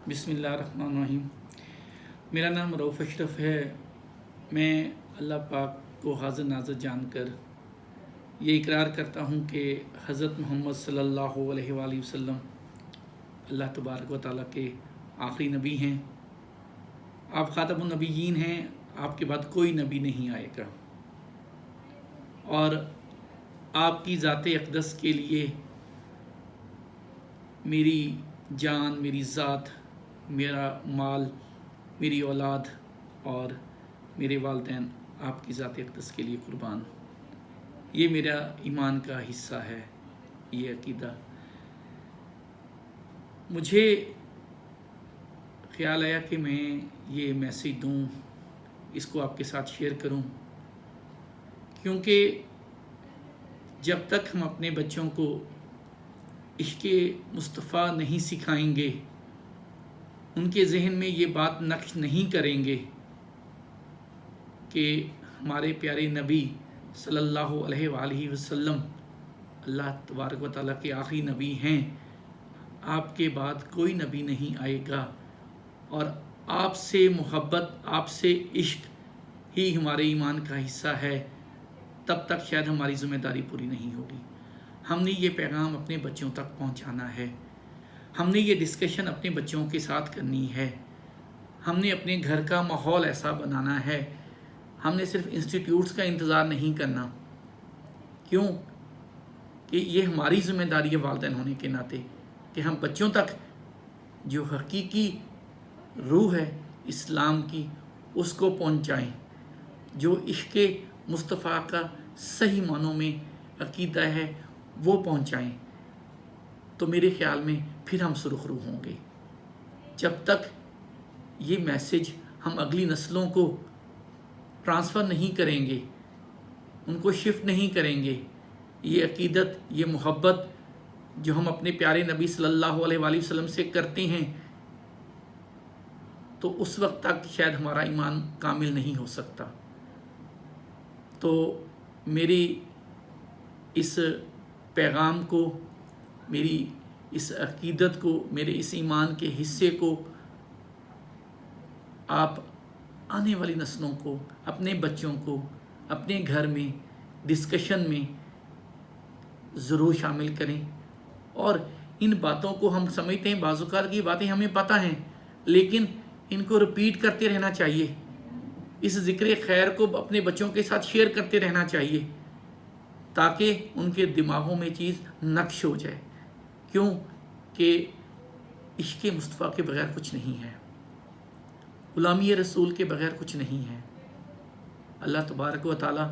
बिस्मिल्लाहिर्रहमानिर्रहीम। मेरा नाम रऊफ़ अशरफ है। मैं अल्लाह पाक को हाज़िर नाज़िर जानकर ये इकरार करता हूँ कि हज़रत मोहम्मद सल्लल्लाहु अलैहि वसल्लम अल्लाह तबारक व तआला के आखिरी नबी हैं। आप ख़ातमुन नबिय्यीन हैं, आपके बाद कोई नबी नहीं आएगा। और आपकी ज़ात अक़दस के लिए मेरी जान, मेरी ज़ात, मेरा माल, मेरी औलाद और मेरे वालिदैन आपकी ज़ात अक़दस के लिए कुर्बान। ये मेरा ईमान का हिस्सा है, ये अक़ीदा। मुझे ख़्याल आया कि मैं ये मैसेज दूँ, इसको आपके साथ शेयर करूँ, क्योंकि जब तक हम अपने बच्चों को इश्क़ मुस्तफ़ा नहीं सिखाएंगे, उनके ज़हन में ये बात नक्श नहीं करेंगे कि हमारे प्यारे नबी सल्लल्लाहु अलैहि वसल्लम अल्लाह तबारक व तआला के आखिरी नबी हैं, आपके बाद कोई नबी नहीं आएगा और आपसे मोहब्बत, आपसे इश्क़ ही हमारे ईमान का हिस्सा है, तब तक शायद हमारी ज़िम्मेदारी पूरी नहीं होगी। हमने ये पैगाम अपने बच्चों तक पहुंचाना है, हमने ये डिस्कशन अपने बच्चों के साथ करनी है, हमने अपने घर का माहौल ऐसा बनाना है। हमने सिर्फ इंस्टीट्यूट्स का इंतज़ार नहीं करना, क्यों कि ये हमारी ज़िम्मेदारी है वालिदैन होने के नाते कि हम बच्चों तक जो हकीकी रूह है इस्लाम की उसको पहुंचाएं, जो इश्क़ मुस्तफ़ा का सही मानों में अक़ीदा है वो पहुंचाएं। तो मेरे ख़्याल में फिर हम सुरख़रू होंगे। जब तक ये मैसेज हम अगली नस्लों को ट्रांसफ़र नहीं करेंगे, उनको शिफ्ट नहीं करेंगे, ये अक़ीदत, ये मोहब्बत जो हम अपने प्यारे नबी सल्लल्लाहु अलैहि वसल्लम से करते हैं, तो उस वक्त तक शायद हमारा ईमान कामिल नहीं हो सकता। तो मेरी इस पैगाम को, मेरी इस अक़ीदत को, मेरे इस ईमान के हिस्से को आप आने वाली नस्लों को, अपने बच्चों को, अपने घर में डिस्कशन में ज़रूर शामिल करें। और इन बातों को हम समझते हैं, बाज़-औक़ात की बातें हमें पता हैं, लेकिन इनको रिपीट करते रहना चाहिए। इस ज़िक्र खैर को अपने बच्चों के साथ शेयर करते रहना चाहिए ताकि उनके दिमागों में चीज़ नक्श हो जाए। क्यों कि इश्क़ मुस्तफ़ा के बग़ैर कुछ नहीं है, ग़ुलामी रसूल के बग़ैर कुछ नहीं है। अल्लाह तबारक व तआला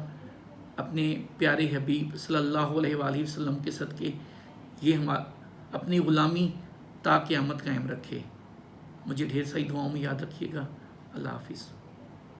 अपने प्यारे हबीब सल्लल्लाहु अलैहि वसल्लम के सदक़े ये हम अपनी ग़ुलामी ता क़यामत कायम रखे। मुझे ढेर सारी दुआओं में याद रखिएगा। अल्लाह हाफ़िज़।